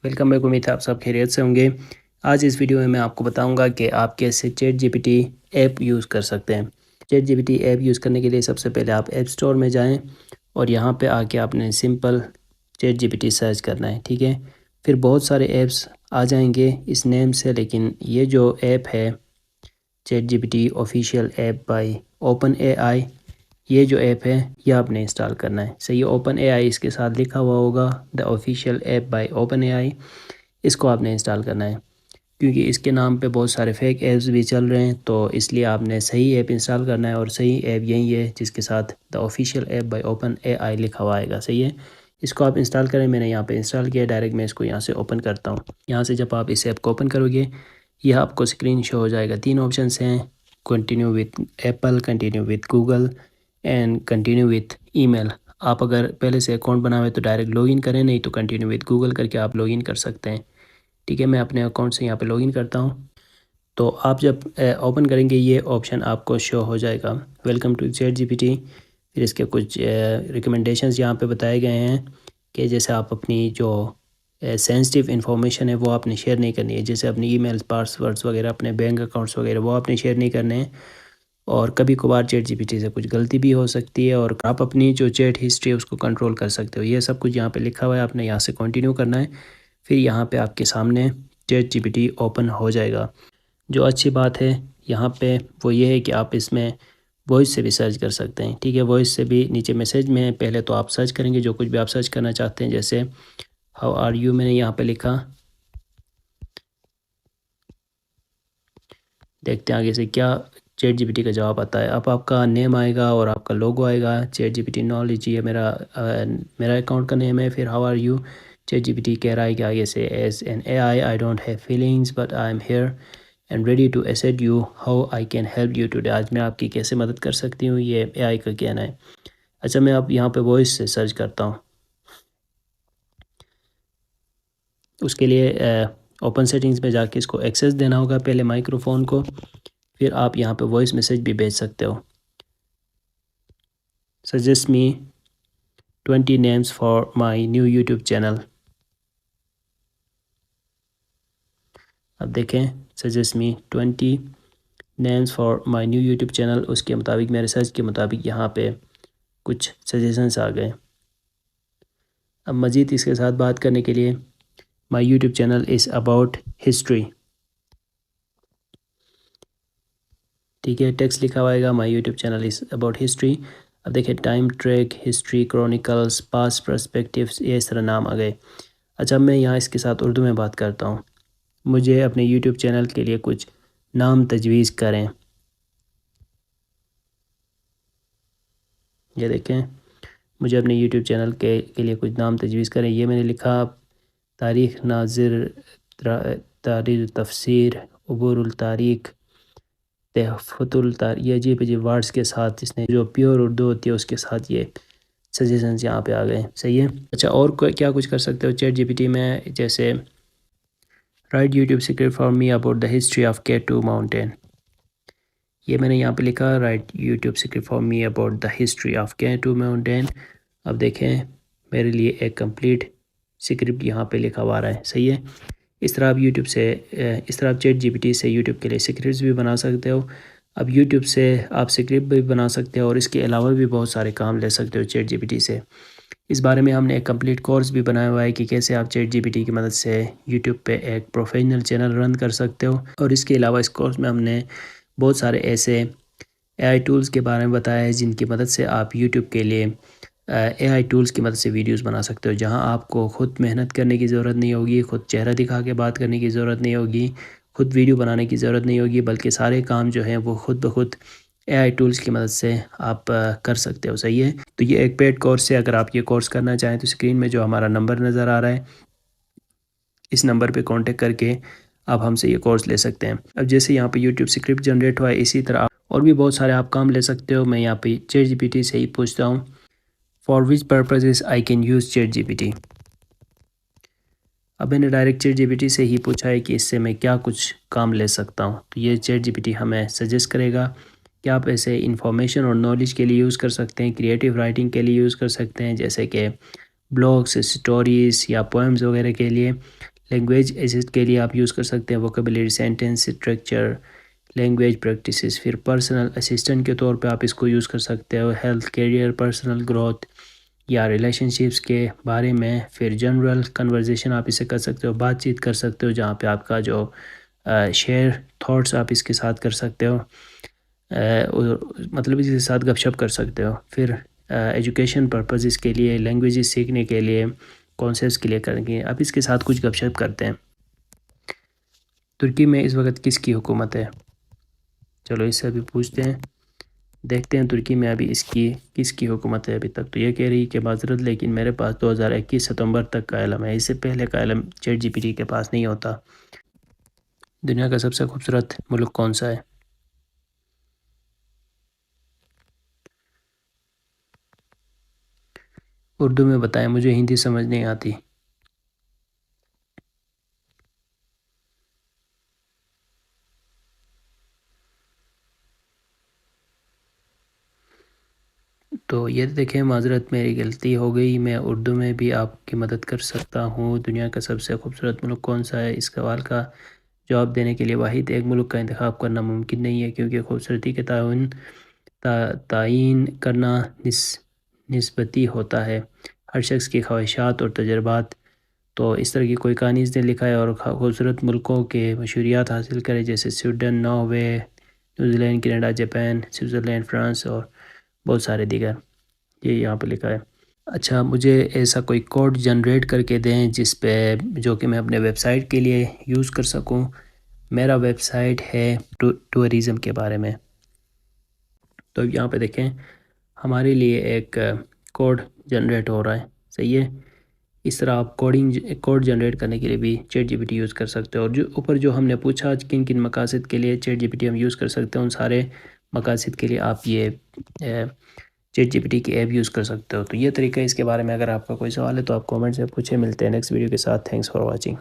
Welcome back, امید ہے آپ سب خیریت سے ہوں گے۔ آج اس ویڈیو میں میں آپ کو بتاؤں گا کہ آپ کیسے chat G P T app use کر سکتے ہیں۔ Chat G P T app use کرنے کے لیے سب سے پہلے آپ ایپ سٹور میں جائیں اور یہاں پہ آ کے آپ نے simple chat G P T search کرنا ہے، ٹھیک ہے۔ پھر بہت سارے ایپس آ جائیں گے اس نیم سے، لیکن یہ جو ایپ ہے chat G P T official app by open A I, یہ جو ایپ ہے یہ آپ نے انسٹال کرنا ہے، صحیح ہے۔ اوپن اے آئی اس کے ساتھ لکھا ہوا ہوگا، the official app by open A I, اس کو آپ نے انسٹال کرنا ہے، کیونکہ اس کے نام پہ بہت سارے فیک ایپس بھی چل رہے ہیں، تو اس لیے آپ نے صحیح ایپ انسٹال کرنا ہے، اور صحیح ایپ یہی ہے جس کے ساتھ the official app by open A I لکھا ہوا آئے گا، صحیح ہے۔ اس کو آپ انسٹال کریں، میں نے یہاں پہ انسٹال کیا ڈائریکٹ، میں اس کو یہاں سے اوپن کرتا ہوں۔ یہاں سے جب آپ اس ایپ کو اوپن کرو گے، یہ آپ کو اسکرین شو ہو جائے گا۔ تین آپشنس ہیں: continue with Apple, continue with Google and continue with email. آپ اگر پہلے سے اکاؤنٹ بنا ہوئے تو ڈائریکٹ لاگ ان کریں، نہیں تو کنٹینیو وتھ گوگل کر کے آپ لاگ ان کر سکتے ہیں، ٹھیک ہے۔ میں اپنے اکاؤنٹ سے یہاں پہ لاگ ان کرتا ہوں، تو آپ جب اوپن کریں گے یہ آپشن آپ کو شو ہو جائے گا، welcome to chat G P T. پھر اس کے کچھ ریکمنڈیشنز یہاں پہ بتائے گئے ہیں کہ جیسے آپ اپنی جو سینسٹیو انفارمیشن ہے وہ آپ نے شیئر نہیں کرنی ہے، جیسے اپنی ای میل پاسورڈز وغیرہ، اپنے بینک اکاؤنٹس وغیرہ، وہ آپ نے شیئر نہیں کرنے ہیں۔ اور کبھی کبھار چیٹ جی پی ٹی سے کچھ غلطی بھی ہو سکتی ہے، اور آپ اپنی جو چیٹ ہسٹری ہے اس کو کنٹرول کر سکتے ہو، یہ سب کچھ یہاں پہ لکھا ہوا ہے، آپ نے یہاں سے کنٹینیو کرنا ہے۔ پھر یہاں پہ آپ کے سامنے چیٹ جی پی ٹی اوپن ہو جائے گا۔ جو اچھی بات ہے یہاں پہ وہ یہ ہے کہ آپ اس میں وائس سے بھی سرچ کر سکتے ہیں، ٹھیک ہے۔ وائس سے بھی نیچے میسیج میں پہلے تو آپ سرچ کریں گے جو کچھ بھی آپ سرچ کرنا چاہتے ہیں، جیسے ہاؤ آر یو میں نے یہاں پہ لکھا، دیکھتے ہیں آگے سے کیا چیٹ جی پی ٹی کا جواب آتا ہے۔ اب آپ کا نیم آئے گا اور آپ کا لوگو آئے گا، چیٹ جی پی ٹی نالج، یہ میرا اکاؤنٹ کا نیم ہے۔ پھر how are you, chat G P T کہہ رہا ہے کہ آگے سے as an A I don't have feelings but I am here and ready to assist you, how I can help you today, آج میں آپ کی کیسے مدد کر سکتی ہوں، یہ اے آئی کا کہنا ہے۔ اچھا، میں اب یہاں پہ وائس سے سرچ کرتا ہوں، اس کے لیے اوپن سیٹنگز میں جا کے اس کو ایکسیس دینا ہوگا پہلے مائکرو فون کو، پھر آپ یہاں پہ وائس میسیج بھی بھیج سکتے ہو۔ Suggest me 20 names for my new YouTube channel. اب دیکھیں، suggest me 20 names for my new YouTube channel, اس کے مطابق میرے سرچ کے مطابق یہاں پہ کچھ سجیشنس آ گئے۔ اب مزید اس کے ساتھ بات کرنے کے لیے، my YouTube channel is about history, ٹھیک ہے، ٹیکسٹ لکھا ہوئے گا، my YouTube channel is about history. اب دیکھیں، time track, history, chronicles, past perspectives, یہ اس طرح نام آ گئے۔ اچھا، میں یہاں اس کے ساتھ اردو میں بات کرتا ہوں، مجھے اپنے یوٹیوب چینل کے لیے کچھ نام تجویز کریں۔ یہ دیکھیں، مجھے اپنے یوٹیوب چینل کے لیے کچھ نام تجویز کریں۔ یہ میں نے لکھا، تاریخ ناظر، تاریخ تفسیر، عبور التاریخ، تحفۃ التاریخ، یہ عجیب عجیب ورڈز کے ساتھ اس نے جو پیور اردو ہوتی ہے اس کے ساتھ یہ سجیشنز یہاں پہ آ گئے، صحیح ہے۔ اچھا، اور کیا کچھ کر سکتے ہو چیٹ جی پی ٹی میں، جیسے right YouTube script for me about the history of K2 mountain, یہ میں نے یہاں پہ لکھا، right YouTube script for me about the history of K2 mountain. اب دیکھیں، میرے لیے ایک کمپلیٹ سکرپٹ یہاں پہ لکھا ہوا رہا ہے، صحیح ہے۔ اس طرح آپ چیٹ جی پی ٹی سے یوٹیوب کے لیے سکرپٹس بھی بنا سکتے ہو۔ اب یوٹیوب سے آپ سکرپٹ بھی بنا سکتے ہو، اور اس کے علاوہ بھی بہت سارے کام لے سکتے ہو چیٹ جی پی ٹی سے۔ اس بارے میں ہم نے ایک کمپلیٹ کورس بھی بنایا ہوا ہے کہ کیسے آپ چیٹ جی پی ٹی کی مدد سے یوٹیوب پہ ایک پروفیشنل چینل رن کر سکتے ہو۔ اور اس کے علاوہ اس کورس میں ہم نے بہت سارے ایسے اے آئی ٹولز کے بارے میں بتایا ہے جن کی مدد سے آپ یوٹیوب کے لیے اے آئی ٹولز کی مدد سے ویڈیوز بنا سکتے ہو، جہاں آپ کو خود محنت کرنے کی ضرورت نہیں ہوگی، خود چہرہ دکھا کے بات کرنے کی ضرورت نہیں ہوگی، خود ویڈیو بنانے کی ضرورت نہیں ہوگی، بلکہ سارے کام جو ہیں وہ خود بخود اے آئی ٹولز کی مدد سے آپ کر سکتے ہو، صحیح ہے۔ تو یہ ایک پیڈ کورس ہے، اگر آپ یہ کورس کرنا چاہیں تو اسکرین میں جو ہمارا نمبر نظر آ رہا ہے اس نمبر پہ کانٹیکٹ کر کے آپ ہم سے یہ کورس لے سکتے ہیں۔ اب جیسے یہاں پہ یوٹیوب سکرپٹ جنریٹ ہوا ہے، اسی طرح اور بھی بہت سارے آپ کام لے سکتے ہو۔ میں یہاں پہ چیٹ جی پی ٹی سے ہی پوچھتا ہوں، for which purposes I can use chat G P T. اب میں نے direct chat G P T سے ہی پوچھا ہے کہ اس سے میں کیا کچھ کام لے سکتا ہوں، تو یہ چیٹ جی پی ٹی ہمیں سجیسٹ کرے گا کہ آپ ایسے انفارمیشن اور نالج کے لیے یوز کر سکتے ہیں، کریٹیو رائٹنگ کے لیے یوز کر سکتے ہیں، جیسے کہ بلاگس، سٹوریز یا پوئمز وغیرہ کے لیے، لینگویج اسسٹ کے لیے آپ یوز کر سکتے ہیں vocabulary, sentence structure, language practices. پھر پرسنل اسسٹنٹ کے طور پہ آپ اس کو یوز کر سکتے ہو ہیلتھ، کیریئر، پرسنل گروتھ یا ریلیشن شپس کے بارے میں. پھر جنرل کنورزیشن آپ اسے کر سکتے ہو، بات چیت کر سکتے ہو جہاں پہ آپ کا جو شیئر تھاٹس آپ اس کے ساتھ کر سکتے ہو، مطلب اس کے ساتھ گپ شپ کر سکتے ہو. پھر ایجوکیشن پرپزز کے لیے، لینگویجز سیکھنے کے لیے، کانسیپٹس کلیئر کریں گے. اب اس کے ساتھ کچھ گپ شپ کرتے ہیں. ترکی میں اس وقت کس کی حکومت ہے؟ چلو اس سے ابھی پوچھتے ہیں، دیکھتے ہیں ترکی میں ابھی کس کی حکومت ہے. ابھی تک تو یہ کہہ رہی کہ معذرت لیکن میرے پاس 2021 ستمبر تک کا علم ہے، اس سے پہلے کا علم چیٹ جی پی ٹی کے پاس نہیں ہوتا. دنیا کا سب سے خوبصورت ملک کون سا ہے؟ اردو میں بتائیں، مجھے ہندی سمجھ نہیں آتی. تو یہ دیکھیں معذرت میری غلطی ہو گئی، میں اردو میں بھی آپ کی مدد کر سکتا ہوں. دنیا کا سب سے خوبصورت ملک کون سا ہے؟ اس سوال کا جواب دینے کے لیے واحد ایک ملک کا انتخاب کرنا ممکن نہیں ہے، کیونکہ خوبصورتی کے تعین کرنا نسبتی ہوتا ہے. ہر شخص کی خواہشات اور تجربات. تو اس طرح کی کوئی کہانی اس نے لکھا ہے اور خوبصورت ملکوں کے مشہوریات حاصل کرے، جیسے Sweden, Norway, New Zealand, Canada, Japan, Switzerland, France اور بہت سارے دیگر. یہ یہاں پہ لکھا ہے. اچھا، مجھے ایسا کوئی کوڈ جنریٹ کر کے دیں جس پہ جو کہ میں اپنے ویب سائٹ کے لیے یوز کر سکوں. میرا ویب سائٹ ہے ٹورزم کے بارے میں. تو یہاں پہ دیکھیں ہمارے لیے ایک کوڈ جنریٹ ہو رہا ہے، صحیح ہے. اس طرح آپ کوڈ جنریٹ کرنے کے لیے بھی chat G P T use کر سکتے ہو. اور جو اوپر جو ہم نے پوچھا کن کن مقاصد کے لیے چیٹ جی پی ٹی ہم یوز کر سکتے ہیں، ان سارے مقاصد کے لیے آپ یہ چیٹ جی پی ٹی کی ایپ یوز کر سکتے ہو. تو یہ طریقہ اس کے بارے میں اگر آپ کا کوئی سوال ہے تو آپ کامنٹ سے پوچھیں. ملتے ہیں نیکسٹ ویڈیو کے ساتھ. Thanks for watching.